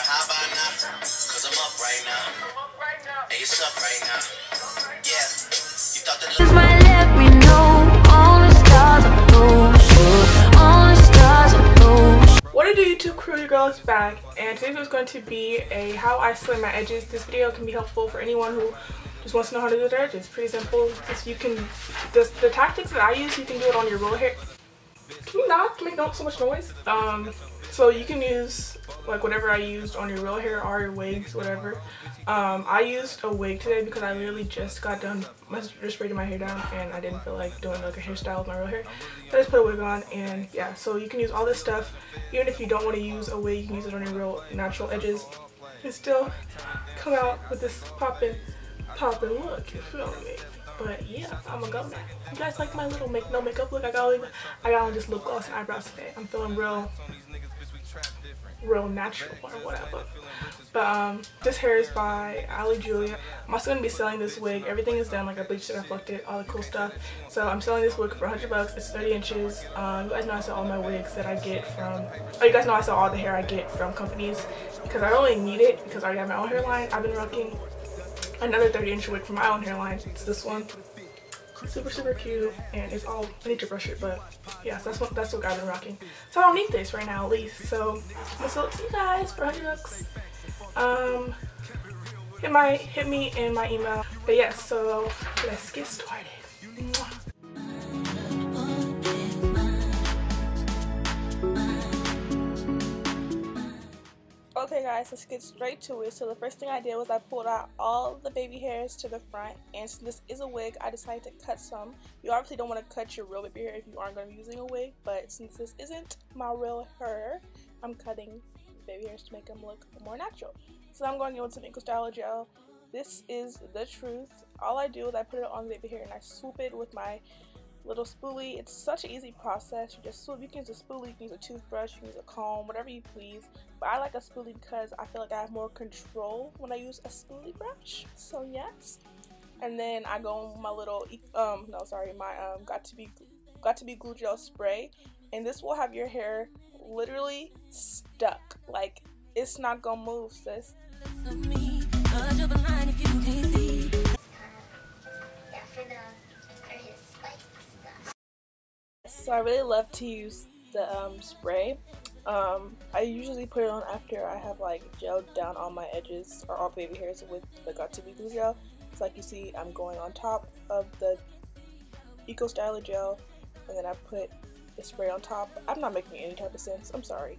how about now? Cause I'm up right now. Hey, it's up right now. Yeah. You thought that Just might let me know all the stars are low, all the stars are low. What do YouTube crew, your girl is back, and today's video is going to be a how I slay my edges. This video can be helpful for anyone who just wants to know how to do their edges. Pretty simple. You can the tactics that I use, you can do it on your real hair. Can you not make so much noise? So you can use like whatever I used on your real hair or your wigs, whatever. I used a wig today because I literally just got done just braiding my hair down and I didn't feel like doing like a hairstyle with my real hair. So I just put a wig on, and yeah, so you can use all this stuff. Even if you don't want to use a wig, you can use it on your real natural edges and still come out with this poppin' look, you feel me? But yeah, I'm gonna go now. You guys like my little no makeup look? I got on just lip gloss and eyebrows today. I'm feeling real natural or whatever. But this hair is by Ali Julia. I'm also gonna be selling this wig. Everything is done, like I bleached it, I fluffed it, all the cool stuff. So I'm selling this wig for 100 bucks. It's 30 inches. You guys know I sell all my wigs that I get from, you guys know I sell all the hair I get from companies because I only need it because I already have my own hairline. I've been rocking another 30-inch wig from my own hairline. It's this one. Super cute, and it's all, I need to brush it, but yeah, so that's what I've been rocking. So I don't need this right now at least. So I'm gonna sell it to you guys for 100 bucks. Hit me in my email. But yeah, so let's get started. Mwah. Okay guys, let's get straight to it. So the first thing I did was I pulled out all the baby hairs to the front, and since this is a wig, I decided to cut some. You obviously don't want to cut your real baby hair if you aren't going to be using a wig, but since this isn't my real hair, I'm cutting baby hairs to make them look more natural. So I'm going in with some Style gel. This is the truth. All I do is I put it on the baby hair and I swoop it with my little spoolie. It's such an easy process. You just swoop. You can use a spoolie, you can use a toothbrush, you can use a comb, whatever you please. But I like a spoolie because I feel like I have more control when I use a spoolie brush. So yes. And then I go with my little my got to be glue gel spray, and this will have your hair literally stuck. Like, it's not gonna move, sis. So I really love to use the spray. I usually put it on after I have like gelled down all my edges or all baby hairs with the Got To Be glue gel. So like you see, I'm going on top of the Style gel, and then I put the spray on top. I'm not making any type of sense, I'm sorry.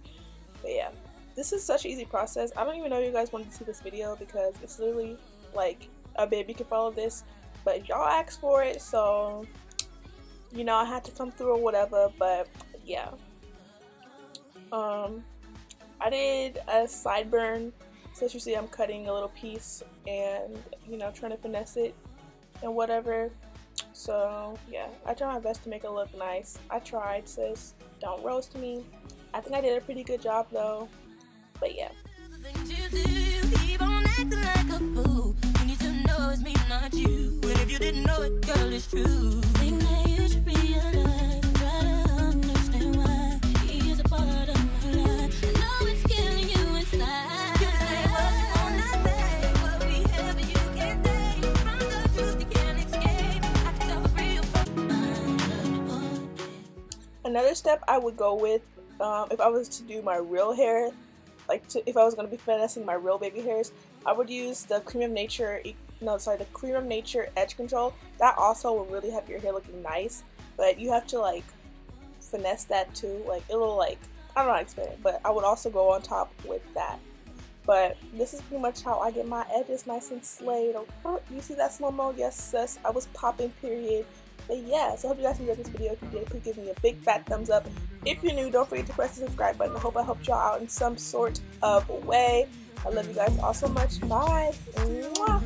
But yeah, this is such an easy process. I don't even know if you guys wanted to see this video because it's literally like a baby can follow this, but y'all asked for it, so you know I had to come through or whatever. But yeah, I did a sideburn, so as you see I'm cutting a little piece and you know trying to finesse it and whatever. So yeah, I tried my best to make it look nice. I tried, sis, don't roast me. I think I did a pretty good job though. But yeah. Another step I would go with if I was to do my real hair, if I was going to be finessing my real baby hairs, I would use the Cream of Nature Edge Control. That also will really have your hair looking nice, but you have to like finesse that too. Like it'll like, I don't know how to explain it, but I would also go on top with that. But this is pretty much how I get my edges nice and slayed. Okay? You see that slow-mo? Yes, sis, I was popping, period. But yeah, so I hope you guys enjoyed this video. If you did, please give me a big fat thumbs up. If you're new, don't forget to press the subscribe button. I hope I helped y'all out in some sort of way. I love you guys all so much. Bye. Mwah.